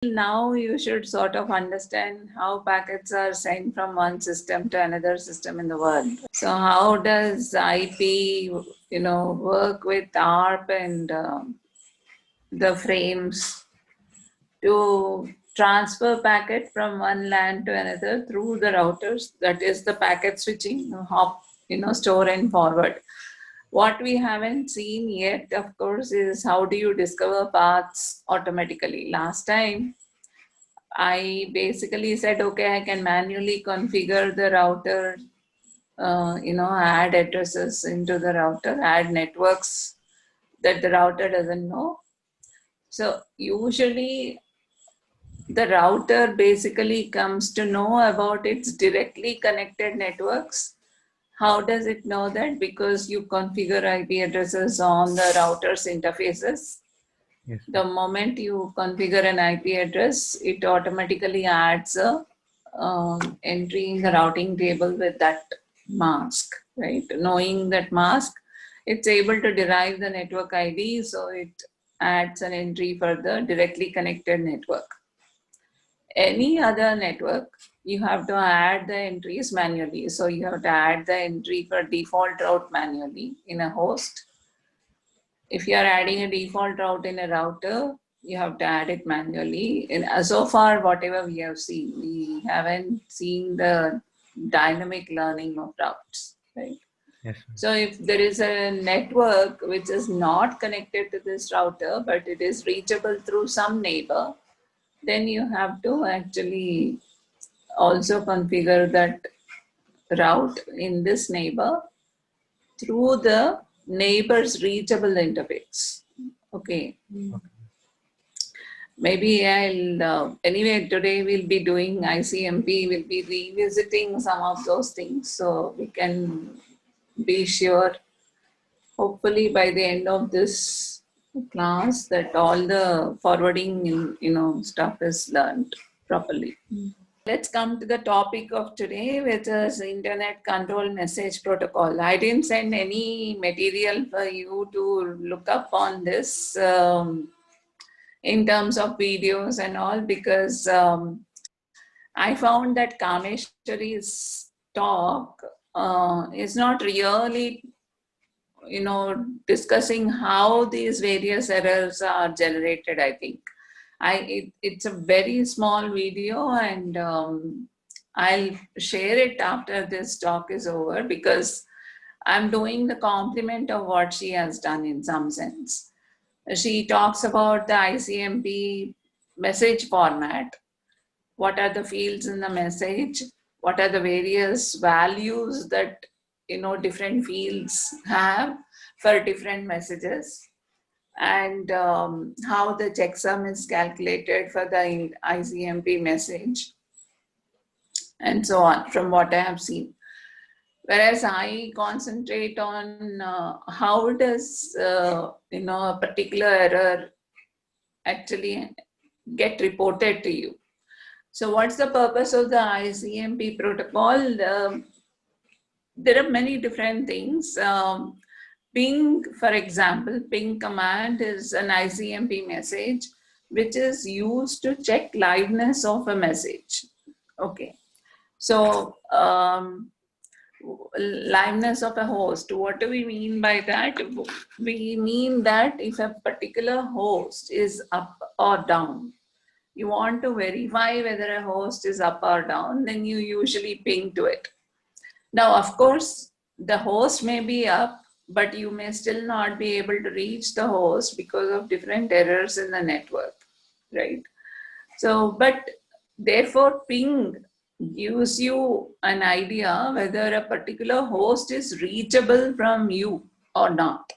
Now you should sort of understand how packets are sent from one system to another system in the world. So how does IP, work with ARP and the frames to transfer packet from one LAN to another through the routers? That is the packet switching, hop, store and forward. What we haven't seen yet, of course, is how do you discover paths automatically. Last time I basically said, okay, I can manually configure the router, add addresses into the router, add networks that the router doesn't know. So usually the router basically comes to know about its directly connected networks. How does it know that? Because you configure IP addresses on the router's interfaces. Yes, The moment you configure an IP address, it automatically adds a entry in the routing table with that mask, right? Knowing that mask, it's able to derive the network ID, so it adds an entry for the directly connected network. Any other network, you have to add the entries manually. So you have to add the entry for default route manually in a host. If you are adding a default route in a router, you have to add it manually. And so far, whatever we have seen, we haven't seen the dynamic learning of routes, right? yes, So if there is a network which is not connected to this router, but it is reachable through some neighbor, then you have to actually also configure that route in this neighbor through the neighbor's reachable interface. Okay. okay, Maybe anyway, today we'll be doing ICMP, we'll be revisiting some of those things so we can be sure, hopefully by the end of this class, that all the forwarding, stuff is learned properly. Let's come to the topic of today, which is Internet Control Message Protocol. I didn't send any material for you to look up on this in terms of videos and all, because I found that Kameshwari's talk is not really, discussing how these various errors are generated, I think. It's a very small video, and I'll share it after this talk is over, because I'm doing the compliment of what she has done in some sense. She talks about the ICMP message format. What are the fields in the message? What are the various values that different fields have for different messages? And how the checksum is calculated for the ICMP message, and so on, from what I have seen. Whereas I concentrate on how does a particular error actually get reported to you. So what's the purpose of the ICMP protocol? There are many different things. Ping, for example, ping command is an ICMP message which is used to check liveness of a message. Okay. So liveness of a host, what do we mean by that? We mean that if a particular host is up or down, you want to verify whether a host is up or down, then you usually ping to it. Now, of course, the host may be up, but you may still not be able to reach the host because of different errors in the network, right? So, but therefore, ping gives you an idea whether a particular host is reachable from you or not.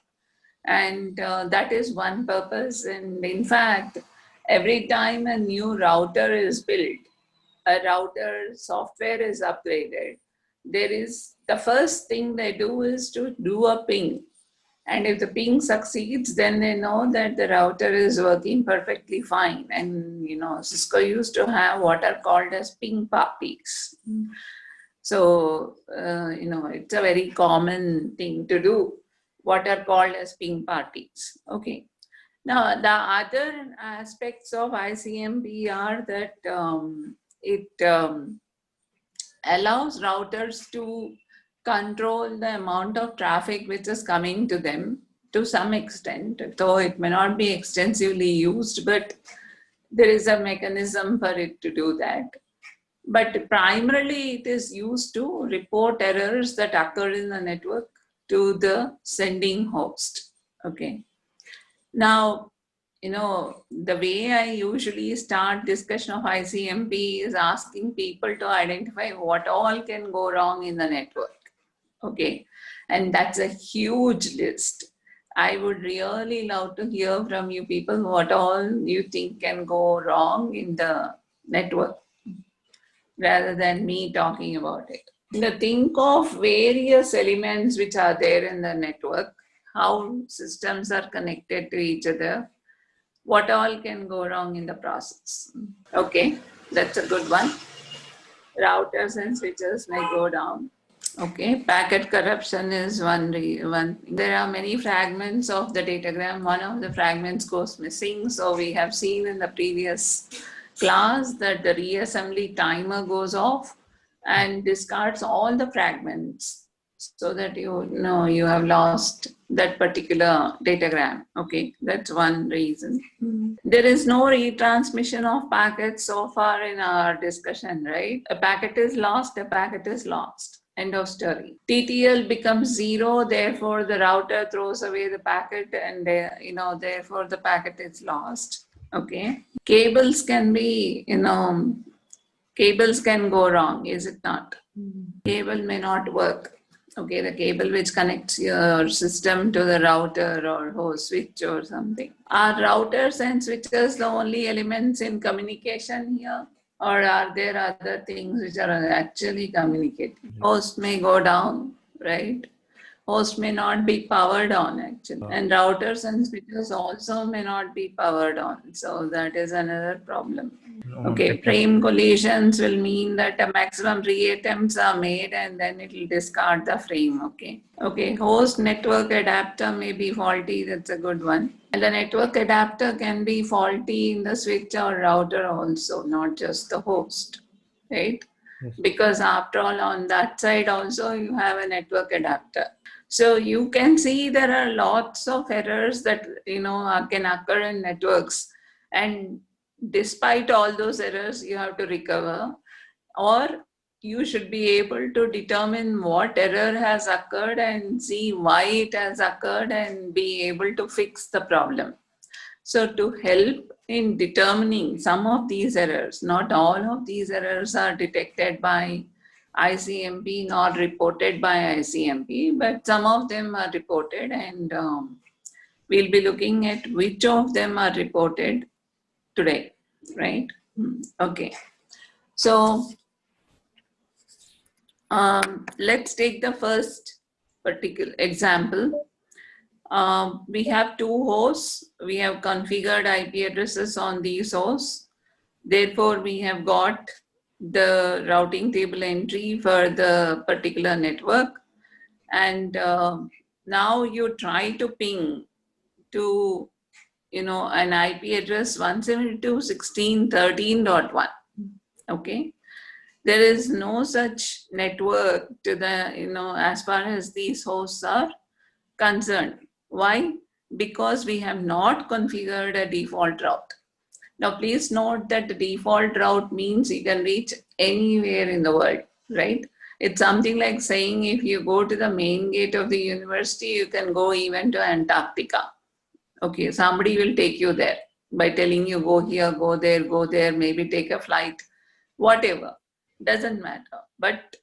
And that is one purpose. And in fact, every time a new router is built, a router software is upgraded, there is the first thing they do is to do a ping. And if the ping succeeds, then they know that the router is working perfectly fine. And Cisco used to have what are called as ping parties. So it's a very common thing to do, what are called as ping parties. Okay. Now, the other aspects of ICMP are that it allows routers to control the amount of traffic which is coming to them to some extent, though it may not be extensively used, but there is a mechanism for it to do that. But primarily it is used to report errors that occur in the network to the sending host. Okay. Now, the way I usually start discussion of ICMP is asking people to identify what all can go wrong in the network. Okay. And that's a huge list. I would really love to hear from you people what all you think can go wrong in the network rather than me talking about it. Now think of various elements which are there in the network, how systems are connected to each other, what all can go wrong in the process. Okay, that's a good one. Routers and switches may go down. Okay, packet corruption is one. There are many fragments of the datagram. One of the fragments goes missing. So we have seen in the previous class that the reassembly timer goes off and discards all the fragments so that you know you have lost that particular datagram. Okay, that's one reason. There is no retransmission of packets so far in our discussion, right? A packet is lost, a packet is lost. End of story. TTL becomes 0, therefore the router throws away the packet and therefore the packet is lost. Okay. Cables can be, cables can go wrong, is it not? Cable may not work. Okay, the cable which connects your system to the router or host switch or something. Are routers and switches the only elements in communication here? Or are there other things which are actually communicating? Host may go down, right? Host may not be powered on actually. And routers and switches also may not be powered on. So that is another problem. Okay, frame collisions will mean that a maximum re-attempts are made and then it will discard the frame. Okay, host network adapter may be faulty. That's a good one. And the network adapter can be faulty in the switch or router also, not just the host, right? Yes. Because after all, on that side also you have a network adapter. So you can see there are lots of errors that can occur in networks, and despite all those errors you have to recover, or you should be able to determine what error has occurred and see why it has occurred and be able to fix the problem. So to help in determining some of these errors, not all of these errors are detected by ICMP nor reported by ICMP, but some of them are reported, and we'll be looking at which of them are reported today, right? Okay. So let's take the first particular example. We have two hosts. We have configured IP addresses on these hosts. Therefore, we have got the routing table entry for the particular network. And now you try to ping to, an IP address 172.16.13.1. Okay. There is no such network to the, as far as these hosts are concerned. Why? Because we have not configured a default route. Now, please note that the default route means you can reach anywhere in the world, right? It's something like saying if you go to the main gate of the university, you can go even to Antarctica. Okay, somebody will take you there by telling you go here, go there, maybe take a flight, whatever. Doesn't matter. But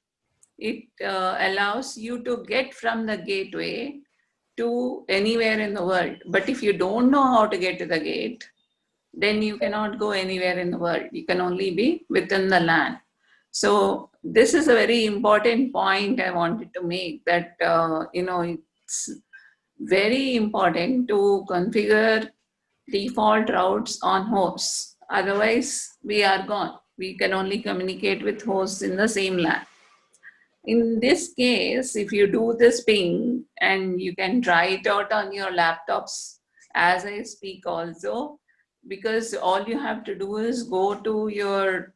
it allows you to get from the gateway to anywhere in the world. But if you don't know how to get to the gate, then you cannot go anywhere in the world. You can only be within the LAN. So this is a very important point I wanted to make, that, it's very important to configure default routes on hosts. Otherwise, we are gone. We can only communicate with hosts in the same LAN. In this case, if you do this ping, and you can try it out on your laptops as I speak also, because all you have to do is go to your,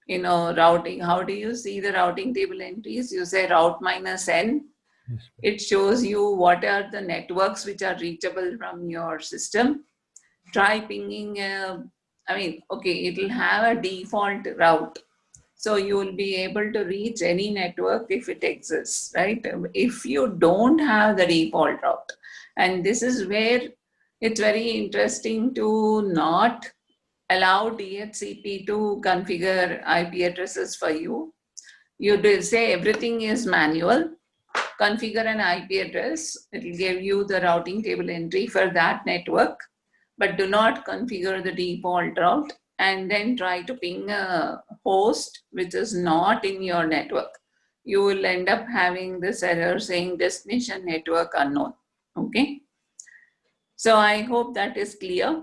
routing. How do you see the routing table entries? You say route minus n. Yes. It shows you what are the networks which are reachable from your system. Try pinging, okay, it'll have a default route. So you will be able to reach any network if it exists, right? If you don't have the default route. And this is where it's very interesting to not allow DHCP to configure IP addresses for you. You do say everything is manual. Configure an IP address. It will give you the routing table entry for that network, but do not configure the default route and then try to ping a host which is not in your network. You will end up having this error saying destination network unknown. Okay. So I hope that is clear.